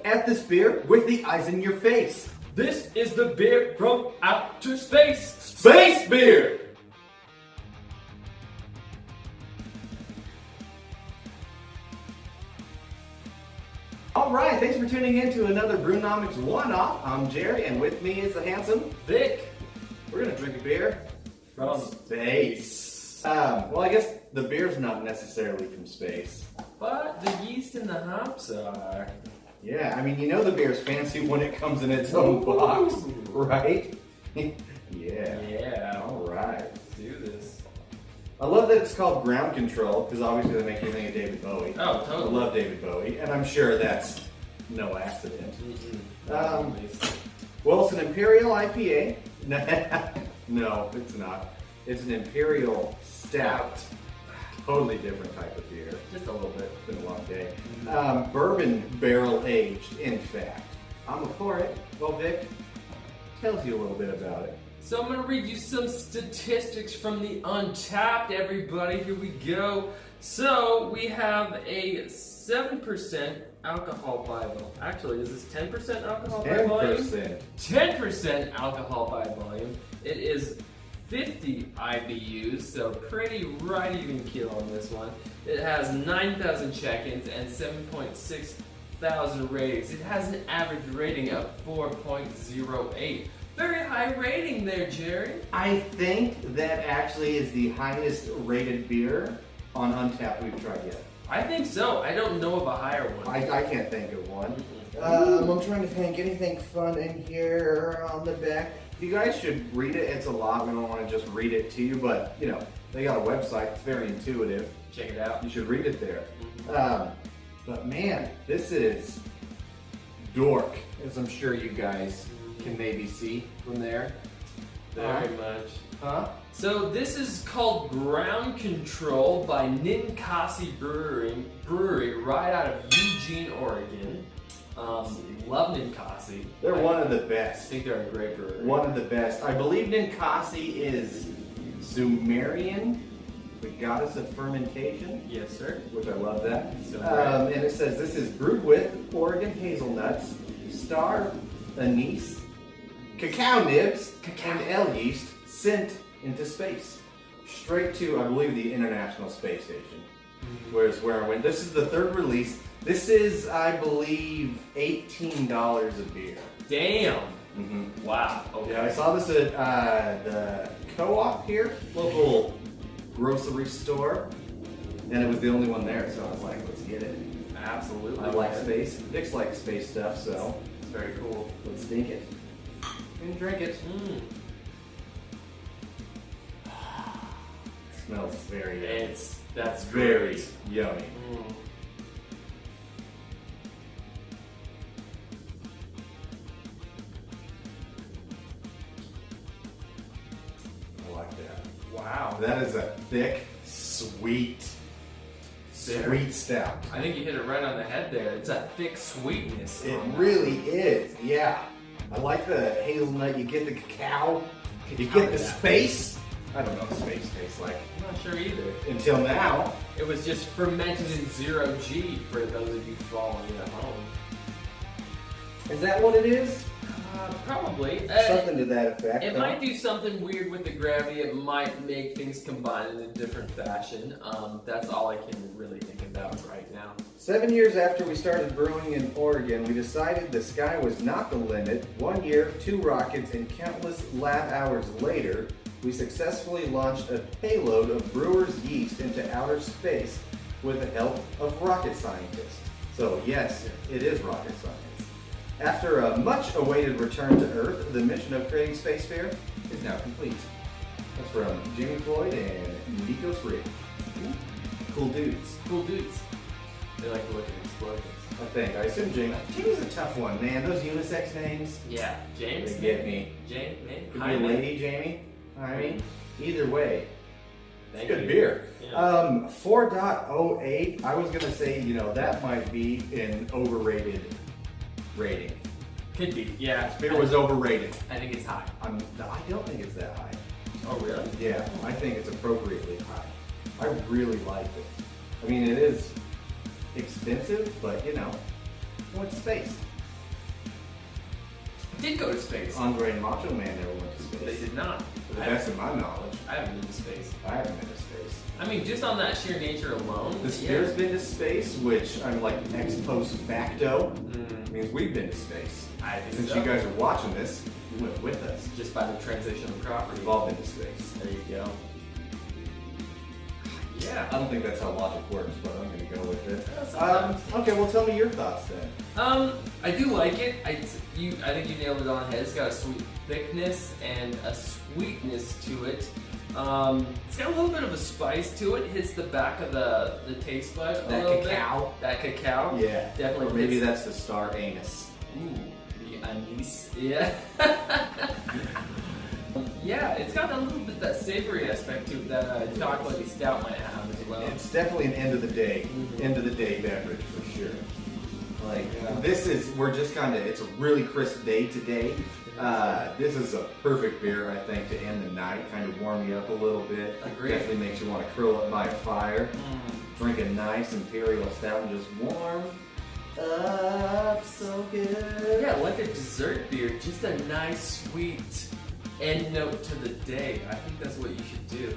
at this beer with the eyes in your face. This is the beer from outer space. Space beer! Alright, thanks for tuning in to another Brewnomics one-off. I'm Jerry, and with me is the handsome Vic. We're gonna drink a beer from space. Well, I guess the beer's not necessarily from space. But the yeast and the hops are. Yeah, I mean, you know the beer's fancy when it comes in its own box, right? Yeah. Yeah. Alright. Let's do this. I love that it's called Ground Control, because obviously they make you think of David Bowie. Oh, totally. I love David Bowie, and I'm sure that's no accident. Well, it's an Imperial IPA. No, it's not. It's an Imperial Stout. Totally different type of beer. Just a little bit. It's been a long day. Bourbon barrel aged, in fact. I'm a pour it. Well, Vic tells you a little bit about it. So I'm going to read you some statistics from the Untapped, everybody. Here we go. So we have a 7% alcohol by volume. Actually, is this 10% alcohol by volume? 10%. 10% alcohol by volume. It is 50 IBUs, so pretty right even keel on this one. It has 9,000 check-ins and 7.6 thousand ratings. It has an average rating of 4.08. Very high rating there, Jerry. I think that actually is the highest rated beer on Untapped we've tried yet. I think so. I don't know of a higher one. I can't think of one. I'm trying to think anything fun in here on the back. You guys should read it. It's a lot. We don't want to just read it to you, but you know, they got a website. It's very intuitive. Check it out. You should read it there. But man, this is dork, as I'm sure you guys can maybe see from there. Very much. Huh? So this is called Ground Control by Ninkasi Brewery right out of Eugene, Oregon. Love Ninkasi. They're one of the I best. think they're a great brewery. One of the best. I believe Ninkasi is Sumerian, the goddess of fermentation. Yes, sir. Which I love that. So and it says this is brewed with Oregon hazelnuts, star anise, cacao nibs, and L yeast sent into space. Straight to, I believe, the International Space Station. Where's where I went. This is the third release. This is, I believe, $18 a beer. Damn. Mm-hmm. Wow. Okay. Yeah, I saw this at the co-op here, local grocery store, and it was the only one there, so I was like, let's get it. Absolutely. I like space. Vic's like space stuff, so It's very cool. let's drink it. And drink it. Smells very yummy. That's very great. yummy. I like that. Wow. That is a thick, sweet stout. I think you hit it right on the head there. It's a thick sweetness. It on that. really is, yeah. I like the hazelnut, you get the cacao, you get the space. I don't know what space tastes like. I'm not sure either. Until now. It was just fermented in 0G for those of you following at home. Is that what it is? Probably. Something to that effect. It might do something weird with the gravity. It might make things combine in a different fashion. That's all I can really think about right now. 7 years after we started brewing in Oregon, we decided the sky was not the limit. 1 year, 2 rockets, and countless lab hours later, we successfully launched a payload of brewer's yeast into outer space with the help of rocket scientists. So yes, it is rocket science. After a much-awaited return to Earth, the mission of creating space beer is now complete. That's from Jimmy Floyd and Nikos Rig. Cool dudes. Cool dudes. They like to look at explosions. I think. I assume Jamie. Jamie's a tough one, man. Those unisex names. Yeah, James. They get me. James, man. Could be a lady, Jamie. I mean, either way. Thank Good you. beer. Yeah. 4.08. I was gonna say, you know, that might be an overrated rating. Could be. Yeah. This beer was overrated. I think it's high. I don't think it's that high. Oh, really? Yeah, I think it's appropriately high. I really like it. I mean, it is expensive, but you know, what's space? did go to space. Andre and Macho Man never went to space. They did not. To the best of my knowledge. I haven't been to space. I haven't been to space. I mean, just on that sheer nature alone. The Spear's been to space, which I'm like ex post facto. Means we've been to space. I think Since so. you guys are watching this, you went with us. Just by the transition of property. We've all been to space. There you go. Yeah. I don't think that's how logic works, but I'm going to go with it. Sometimes. Okay, well, tell me your thoughts then. I do like it. I think you nailed it on the head. It's got a sweet thickness and a sweetness to it. It's got a little bit of a spice to it. Hits the back of the taste bud a little cacao. bit. That cacao. Yeah. Definitely. Or maybe that's the star anise. Ooh, the anise. Yeah. Yeah, it's got a little bit that savory aspect to it that chocolatey stout might have as well. It's definitely an end of the day beverage for sure. Like we're just kind of, it's a really crisp day today. This is a perfect beer, I think, to end the night, kind of warm you up a little bit. Agreed. Definitely makes you want to curl up by a fire, drink a nice Imperial Stout and just warm up, so good. Yeah, like a dessert beer, just a nice sweet end note to the day. I think that's what you should do.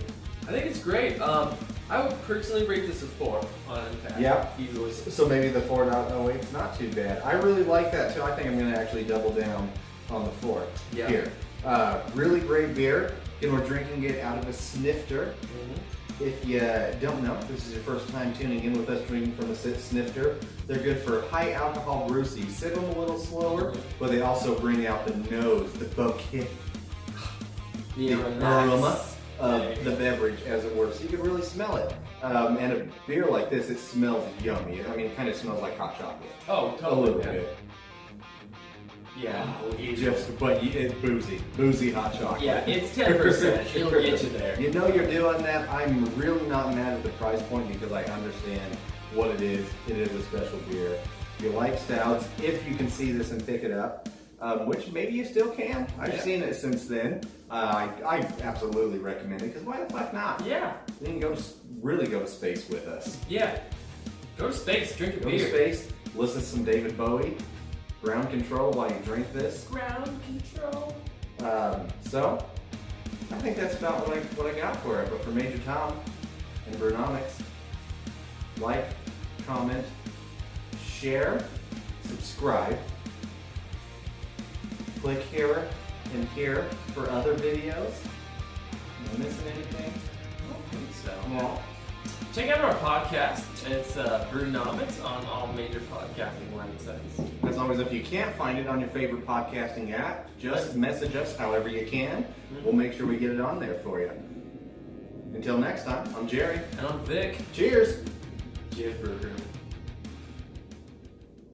I think it's great. I would personally rate this a 4 on Untappd. Yeah. Easily. So maybe the 4.08 is not too bad. I really like that too. I think I'm going to actually double down on the 4 here. Really great beer. And we're drinking it out of a snifter. If you don't know, this is your first time tuning in with us drinking from a snifter. They're good for high alcohol brews, so you sip them a little slower, but they also bring out the nose, the bouquet, the aroma of the beverage, as it were, so you can really smell it. And a beer like this, it smells yummy. I mean, it kind of smells like hot chocolate. Oh, totally. A little bit. Yeah. But it's boozy hot chocolate. Yeah, it's 10%. It'll get you there. You know you're doing that. I'm really not mad at the price point because I understand what it is. It is a special beer. If you like stouts, if you can see this and pick it up, which maybe you still can. I've seen it since then. I absolutely recommend it because why the fuck not? Yeah. You can really go to space with us. Yeah. Go to space, drink a Go beer. to space, listen to some David Bowie, ground control while you drink this. Ground control. So, I think that's about what I got for it. But for Major Tom and Brewnomics, like, comment, share, subscribe, click here and here for other videos. Am I missing anything? I don't think so. No. Check out our podcast. It's Brewnomics on all major podcasting websites. As always, if you can't find it on your favorite podcasting app, just message us however you can. We'll make sure we get it on there for you. Until next time, I'm Jerry. And I'm Vic. Cheers! Cheers, Brew Room.